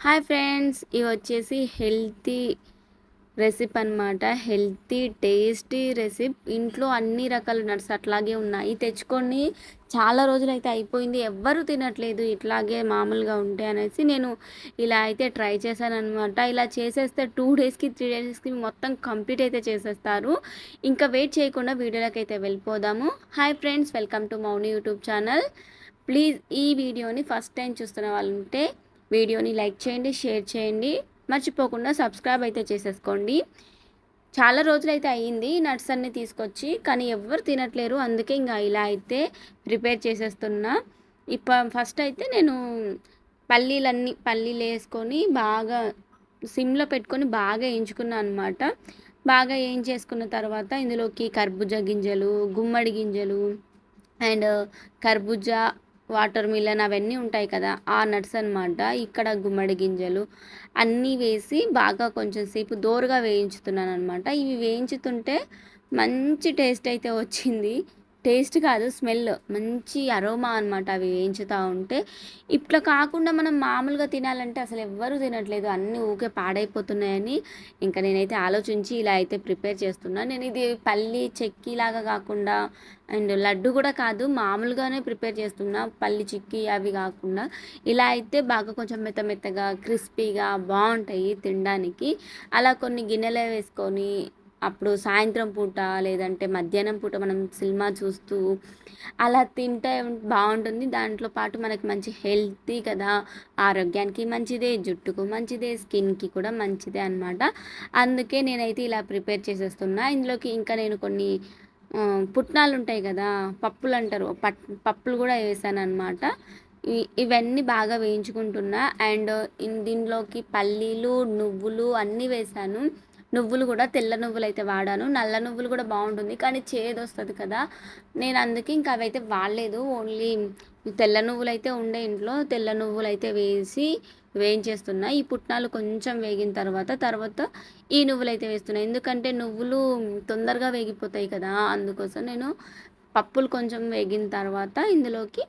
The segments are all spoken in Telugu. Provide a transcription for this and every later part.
హాయ్ ఫ్రెండ్స్, ఇవి వచ్చేసి హెల్తీ రెసిపీ అనమాట. Healthy tasty recipe. ఇంట్లో అన్ని రకాల నట్స్ అట్లాగే ఉన్నాయి. తెచ్చుకొని చాలా రోజులైతే అయిపోయింది, ఎవ్వరూ తినట్లేదు ఇట్లాగే మామూలుగా ఉంటే అనేసి నేను ఇలా అయితే ట్రై చేశాను అనమాట. ఇలా చేసేస్తే 2 డేస్కి 3 డేస్కి మొత్తం కంప్లీట్ అయితే చేసేస్తారు. ఇంకా వెయిట్ చేయకుండా వీడియోలోకి అయితే వెళ్ళిపోదాము. Hi friends, welcome to Mouni YouTube channel. Please ఈ వీడియోని ఫస్ట్ టైం చూస్తున్న వాళ్ళు ఉంటే వీడియోని లైక్ చేయండి, షేర్ చేయండి, మర్చిపోకుండా సబ్స్క్రైబ్ అయితే చేసేసుకోండి. చాలా రోజులైతే అయ్యింది నట్స్ అన్నీ తీసుకొచ్చి, కానీ ఎవ్వరు తినట్లేరు. అందుకే ఇంకా ఇలా అయితే ప్రిపేర్ చేసేస్తున్నా. ఫస్ట్ అయితే నేను పల్లీలు వేసుకొని బాగా సిమ్లో పెట్టుకొని బాగా వేయించుకున్నాను అనమాట. బాగా వేయించేసుకున్న తర్వాత ఇందులోకి కర్బూజా గింజలు, గుమ్మడి గింజలు అండ్ కర్బూజా, వాటర్ మిలన్ అవన్నీ ఉంటాయి కదా, ఆ నట్స్ అనమాట. ఇక్కడ గుమ్మడి గింజలు అన్నీ వేసి బాగా కొంచెం సేపు దోరగా వేయించుతున్నాను అనమాట. ఇవి వేయించుతుంటే మంచి టేస్ట్ అయితే వచ్చింది. టేస్ట్ కాదు, స్మెల్, మంచి అరోమా అనమాట అవి వేయించుతూ ఉంటే. ఇట్లా కాకుండా మనం మామూలుగా తినాలంటే అసలు ఎవ్వరూ తినట్లేదు, అన్నీ ఊకే పాడైపోతున్నాయని ఇంకా నేనైతే ఆలోచించి ఇలా అయితే ప్రిపేర్ చేస్తున్నాను. నేను ఇది పల్లి చెక్కీ లాగా కాకుండా అండ్ లడ్డు కూడా కాదు, మామూలుగానే ప్రిపేర్ చేస్తున్నా. పల్లి చిక్కీ అవి కాకుండా ఇలా అయితే బాగా కొంచెం మెత్త మెత్తగా క్రిస్పీగా బాగుంటాయి తినడానికి. అలా కొన్ని గిన్నెలో వేసుకొని అప్పుడు సాయంత్రం పూట లేదంటే మధ్యాహ్నం పూట మనం సినిమా చూస్తూ అలా తింటే బాగుంటుంది. దాంట్లో పాటు మనకి మంచి హెల్తీ కదా, ఆరోగ్యానికి మంచిదే, జుట్టుకు మంచిదే, స్కిన్కి కూడా మంచిదే అనమాట. అందుకే నేనైతే ఇలా ప్రిపేర్ చేసేస్తున్నా. ఇందులోకి ఇంకా నేను కొన్ని పుట్నాలు ఉంటాయి కదా, పప్పులు అంటారు, పప్పులు కూడా వేసాను అనమాట. ఇవన్నీ బాగా వేయించుకుంటున్నా. అండ్ దీనిలోకి పల్లీలు, నువ్వులు అన్నీ వేసాను. నువ్వులు కూడా తెల్ల నువ్వులు అయితే వాడాను, నల్ల నువ్వులు కూడా బాగుంటుంది కానీ చేదు వస్తుంది కదా, నేను అందుకే ఇంకా అవైతే వాడలేదు. ఓన్లీ తెల్ల నువ్వులు అయితే ఉండే ఇంట్లో, తెల్ల నువ్వులు అయితే వేయించేస్తున్నా. ఈ పుట్నాలు కొంచెం వేగిన తర్వాత ఈ నువ్వులు అయితే వేస్తున్నా. ఎందుకంటే నువ్వులు తొందరగా వేగిపోతాయి కదా, అందుకోసం నేను పప్పులు కొంచెం వేగిన తర్వాత ఇందులోకి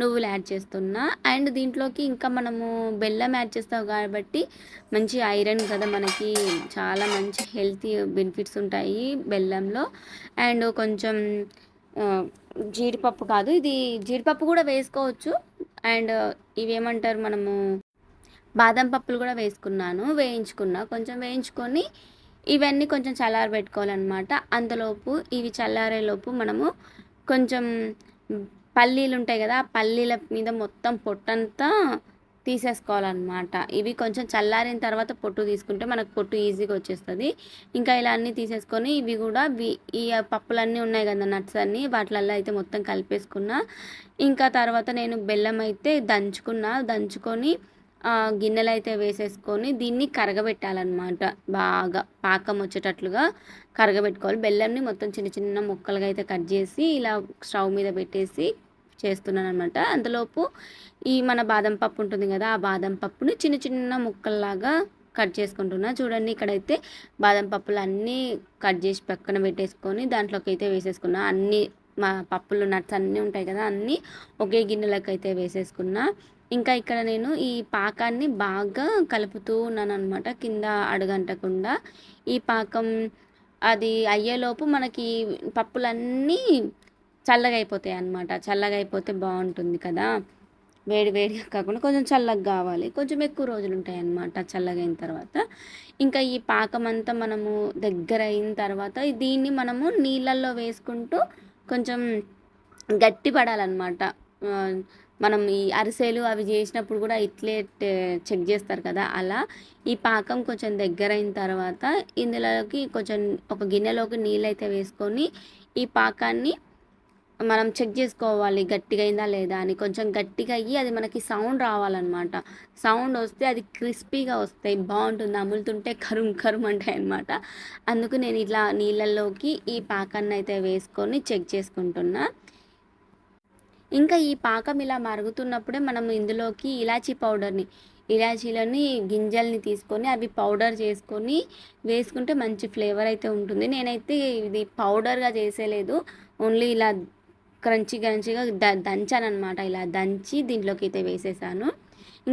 నువ్వులు యాడ్ చేస్తున్నా. అండ్ దీంట్లోకి ఇంకా మనము బెల్లం యాడ్ చేస్తాం కాబట్టి మంచి ఐరన్ కదా మనకి, చాలా మంచి హెల్తీ బెనిఫిట్స్ ఉంటాయి బెల్లంలో. అండ్ కొంచెం జీడిపప్పు కాదు, ఇది జీడిపప్పు కూడా వేసుకోవచ్చు. అండ్ ఇవేమంటారు మనము బాదం పప్పులు కూడా వేయించుకున్నా, కొంచెం వేయించుకొని ఇవన్నీ కొంచెం చల్లారబెట్టుకోవాలన్నమాట. అంతలోపు ఇవి చల్లారేలోపు మనము కొంచెం పల్లీలు ఉంటాయి కదా, ఆ పల్లీల మీద మొత్తం పొట్టంతా తీసేసుకోవాలన్నమాట. ఇవి కొంచెం చల్లారిన తర్వాత పొట్టు తీసుకుంటే మనకు పొట్టు ఈజీగా వచ్చేస్తుంది. ఇంకా ఇలా అన్నీ తీసేసుకొని ఇవి కూడా ఈ పప్పులన్నీ ఉన్నాయి కదా, నట్స్ అన్నీ వాటిలల్లో అయితే మొత్తం కలిపేసుకున్నా. ఇంకా తర్వాత నేను బెల్లం అయితే దంచుకొని గిన్నెలు అయితే వేసేసుకొని దీన్ని కరగబెట్టాలన్నమాట. బాగా పాకం వచ్చేటట్లుగా కరగబెట్టుకోవాలి. బెల్లంని మొత్తం చిన్న చిన్న ముక్కలుగా అయితే కట్ చేసి ఇలా స్టవ్ మీద పెట్టేసి చేస్తున్నాను అనమాట. అంతలోపు ఈ మన బాదం పప్పు ఉంటుంది కదా, ఆ బాదం పప్పుని చిన్న చిన్న ముక్కల్లాగా కట్ చేసుకుంటున్నా. చూడండి, ఇక్కడైతే బాదం పప్పులు అన్నీ కట్ చేసి పక్కన పెట్టేసుకొని దాంట్లోకి అయితే వేసేసుకున్నా. అన్నీ మా పప్పులు నట్స్ అన్నీ ఉంటాయి కదా, అన్నీ ఒకే గిన్నెలకు అయితే వేసేసుకున్నా. ఇంకా ఇక్కడ నేను ఈ పాకాన్ని బాగా కలుపుతూ ఉన్నాను అనమాట, కింద అడుగంటకుండా. ఈ పాకం అది అయ్యేలోపు మనకి పప్పులన్నీ చల్లగా అయిపోతాయి అన్నమాట. చల్లగా అయిపోతే బాగుంటుంది కదా, వేడి వేడిగా కాకుండా కొంచెం చల్లగా కావాలి, కొంచెం ఎక్కువ రోజులు ఉంటాయి అన్నమాట చల్లగా అయిన తర్వాత. ఇంకా ఈ పాకం అంతా మనము దగ్గర అయిన తర్వాత దీన్ని మనము నీళ్ళల్లో వేసుకుంటూ కొంచెం గట్టి పడాలన్నమాట. మనం ఈ అరిసెలు అవి చేసినప్పుడు కూడా ఇట్లే చెక్ చేస్తారు కదా, అలా ఈ పాకం కొంచెం దగ్గర అయిన తర్వాత ఇందులోకి కొంచెం ఒక గిన్నెలోకి నీళ్ళు అయితే వేసుకొని ఈ పాకాన్ని మనం చెక్ చేసుకోవాలి గట్టిగా అయిందా లేదా అని. కొంచెం గట్టిగా అయ్యి అది మనకి సౌండ్ రావాలన్నమాట. సౌండ్ వస్తే అది క్రిస్పీగా వస్తాయి, బాగుంటుంది, అములుతుంటే కరుం కరుం అంటాయి అనమాట. అందుకు నేను ఇట్లా నీళ్ళల్లోకి ఈ పాకాన్ని అయితే వేసుకొని చెక్ చేసుకుంటున్నా. ఇంకా ఈ పాకం ఇలా మరుగుతున్నప్పుడే మనం ఇందులోకి ఇలాచీలని గింజల్ని తీసుకొని అవి పౌడర్ చేసుకొని వేసుకుంటే మంచి ఫ్లేవర్ అయితే ఉంటుంది. నేనైతే ఇది పౌడర్గా చేసేలేదు, ఓన్లీ ఇలా క్రంచీగా దంచాను అనమాట. ఇలా దంచి దీంట్లోకి అయితే వేసేసాను.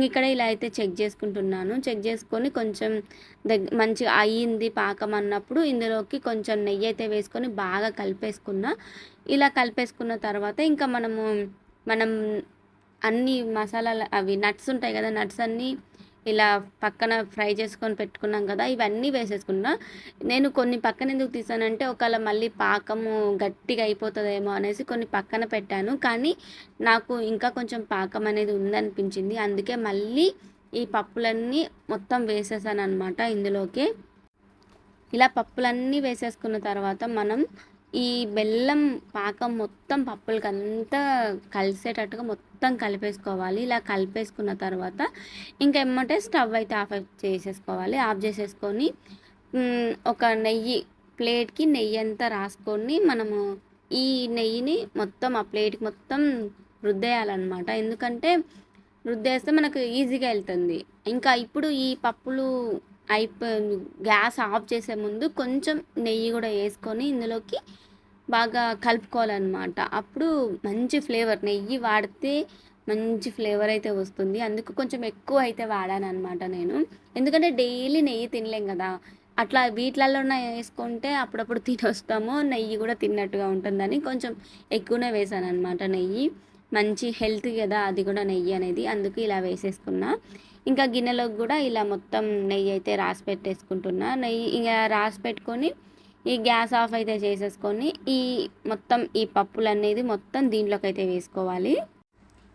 ఇక్కడ ఇలా అయితే చెక్ చేసుకుంటున్నాను. చెక్ చేసుకొని కొంచెం మంచిగా అయ్యింది పాకం అన్నప్పుడు ఇందులోకి కొంచెం నెయ్యి అయితే వేసుకొని బాగా కలిపేసుకున్నా. ఇలా కలిపేసుకున్న తర్వాత ఇంకా మనం అన్ని మసాలాలు అవి నట్స్ ఉంటాయి కదా, నట్స్ అన్నీ ఇలా పక్కన ఫ్రై చేసుకొని పెట్టుకున్నాం కదా, ఇవన్నీ వేసేసుకున్నా. నేను కొన్ని పక్కన ఎందుకు తీసానంటే ఒకవేళ మళ్ళీ పాకము గట్టిగా అయిపోతుందేమో అనేసి కొన్ని పక్కన పెట్టాను. కానీ నాకు ఇంకా కొంచెం పాకం అనేది ఉందనిపించింది. అందుకే మళ్ళీ ఈ పప్పులన్నీ మొత్తం వేసేసాను అనమాట ఇందులోకి. ఇలా పప్పులన్నీ వేసేసుకున్న తర్వాత మనం ఈ బెల్లం పాకం మొత్తం పప్పులకంతా కలిసేటట్టుగా మొత్తం కలిపేసుకోవాలి. ఇలా కలిపేసుకున్న తర్వాత ఇంకా ఎమ్మటే స్టవ్ అయితే ఆఫ్ చేసేసుకోవాలి. ఆఫ్ చేసేసుకొని ఒక నెయ్యి ప్లేట్కి నెయ్యి అంతా రాసుకొని మనము ఈ నెయ్యిని మొత్తం ఆ ప్లేట్కి మొత్తం రుద్దేయాలన్నమాట. ఎందుకంటే రుద్దేస్తే మనకు ఈజీగా వెళ్తుంది. ఇంకా ఇప్పుడు ఈ పప్పులు గ్యాస్ ఆఫ్ చేసే ముందు కొంచెం నెయ్యి కూడా వేసుకొని ఇందులోకి బాగా కలుపుకోవాలన్నమాట. అప్పుడు మంచి ఫ్లేవర్, నెయ్యి వాడితే మంచి ఫ్లేవర్ అయితే వస్తుంది. అందుకు కొంచెం ఎక్కువ అయితే వాడాను అనమాట నేను. ఎందుకంటే డైలీ నెయ్యి తినలేం కదా, అట్లా వీటిలలోనే వేసుకుంటే అప్పుడప్పుడు తినొస్తాము, నెయ్యి కూడా తిన్నట్టుగా ఉంటుందని కొంచెం ఎక్కువనే వేసాను అనమాట నెయ్యి. మంచి హెల్త్ కదా అది కూడా నెయ్యి అనేది, అందుకు ఇలా వేసేసుకున్నా. ఇంకా గిన్నెలోకి కూడా ఇలా మొత్తం నెయ్యి అయితే రాసి పెట్టేసుకుంటున్నా. నెయ్యి ఇంకా రాసి పెట్టుకొని ఈ గ్యాస్ ఆఫ్ అయితే చేసేసుకొని మొత్తం ఈ పప్పులు అనేది మొత్తం దీంట్లోకి అయితే వేసుకోవాలి.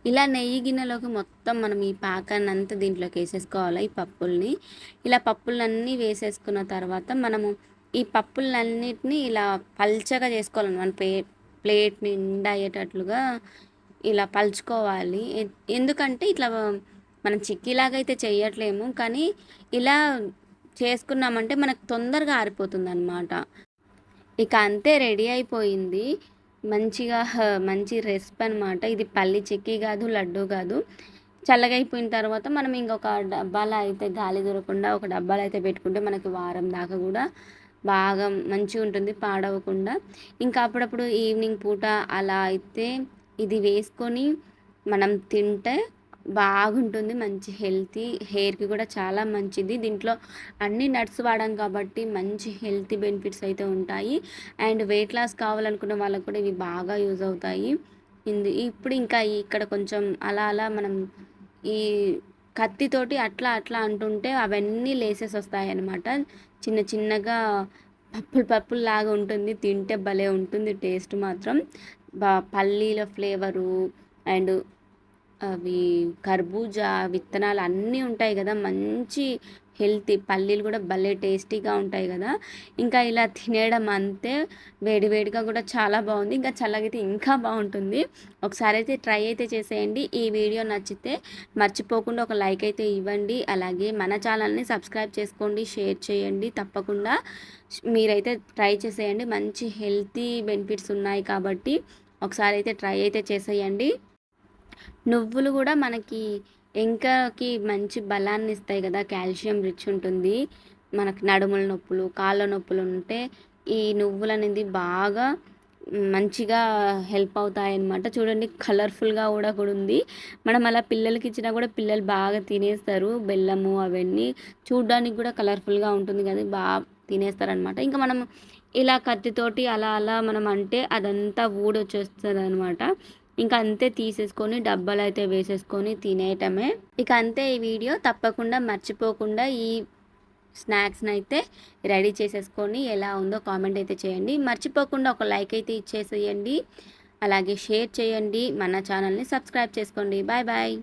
ఇలా నెయ్యి గిన్నెలోకి మొత్తం మనం ఈ పాకాన్ని అంతా దీంట్లోకి వేసేసుకోవాలి ఈ పప్పుల్ని. ఇలా పప్పులన్నీ వేసేసుకున్న తర్వాత మనము ఈ పప్పులన్నిటిని ఇలా పల్చగా చేసుకోవాలి. మన ప్లేట్ నిండా అయ్యేటట్లుగా ఇలా పలుచుకోవాలి. ఎందుకంటే ఇట్లా మనం చిక్కీలాగా అయితే చేయట్లేము, కానీ ఇలా చేసుకున్నామంటే మనకు తొందరగా ఆరిపోతుంది అనమాట. ఇక అంతే రెడీ అయిపోయింది. మంచిగా మంచి రెసిపీ అనమాట. ఇది పల్లి చిక్కీ కాదు, లడ్డు కాదు. చల్లగా అయిపోయిన తర్వాత మనం ఇంకొక డబ్బాలో అయితే గాలి దొరకకుండా ఒక డబ్బాలో అయితే పెట్టుకుంటే మనకి వారం దాకా కూడా బాగా మంచిగా ఉంటుంది, పాడవకుండా. ఇంకా అప్పుడప్పుడు ఈవినింగ్ పూట అలా అయితే ఇది వేసుకొని మనం తింటే బాగుంటుంది. మంచి హెల్తీ, హెయిర్కి కూడా చాలా మంచిది. దీంట్లో అన్ని నట్స్ వాడాం కాబట్టి మంచి హెల్తీ బెనిఫిట్స్ అయితే ఉంటాయి. అండ్ వెయిట్ లాస్ కావాలనుకున్న వాళ్ళకు కూడా ఇవి బాగా యూజ్ అవుతాయి. ఇప్పుడు ఇంకా ఇక్కడ కొంచెం అలా అలా మనం ఈ కత్తితోటి అట్లా అట్లా అంటుంటే అవన్నీ లేసెస్ వస్తాయి అన్నమాట. చిన్న చిన్నగా పప్పులు లాగా ఉంటుంది. తింటే భలే ఉంటుంది టేస్ట్ మాత్రం. పల్లీల ఫ్లేవరు అండ్ అవి కర్బూజా విత్తనాలు అన్నీ ఉంటాయి కదా, మంచి హెల్తీ. పల్లీలు కూడా భలే టేస్టీగా ఉంటాయి కదా. ఇంకా ఇలా తినేయడం అంతే. వేడివేడిగా కూడా చాలా బాగుంది. ఇంకా చల్లగైతే ఇంకా బాగుంటుంది. ఒకసారి అయితే ట్రై అయితే చేసేయండి. ఈ వీడియో నచ్చితే మర్చిపోకుండా ఒక లైక్ అయితే ఇవ్వండి. అలాగే మన ఛానల్ని సబ్స్క్రైబ్ చేసుకోండి, షేర్ చేయండి. తప్పకుండా మీరైతే ట్రై చేసేయండి. మంచి హెల్తీ బెనిఫిట్స్ ఉన్నాయి కాబట్టి ఒకసారి అయితే ట్రై అయితే చేసేయండి. నువ్వులు కూడా మనకి ఇంకాకి మంచి బలాన్ని ఇస్తాయి కదా, కాల్షియం రిచ్ ఉంటుంది. మనకి నడుముల నొప్పులు, కాళ్ళ నొప్పులు ఉంటే ఈ నువ్వులు అనేది బాగా మంచిగా హెల్ప్ అవుతాయి అన్నమాట. చూడండి కలర్ఫుల్గా కూడా ఉంది. మనం అలా పిల్లలకి ఇచ్చినా కూడా పిల్లలు బాగా తినేస్తారు. బెల్లము అవన్నీ చూడడానికి కూడా కలర్ఫుల్గా ఉంటుంది కదా, బాగా తినేస్తారనమాట. ఇంకా మనం ఇలా కత్తితోటి అలా అలా మనం అంటే అదంతా ఊడొచ్చేస్తుంది అనమాట. ఇంకా అంతే తీసేసుకొని డబ్బాలు అయితే వేసేసుకొని తినేయటమే. ఇక అంతే ఈ వీడియో. తప్పకుండా మర్చిపోకుండా ఈ స్నాక్స్ని అయితే రెడీ చేసేసుకొని ఎలా ఉందో కామెంట్ అయితే చేయండి. మర్చిపోకుండా ఒక లైక్ అయితే ఇచ్చేసేయండి. అలాగే షేర్ చేయండి. మన ఛానల్ని సబ్స్క్రైబ్ చేసుకోండి. Bye bye.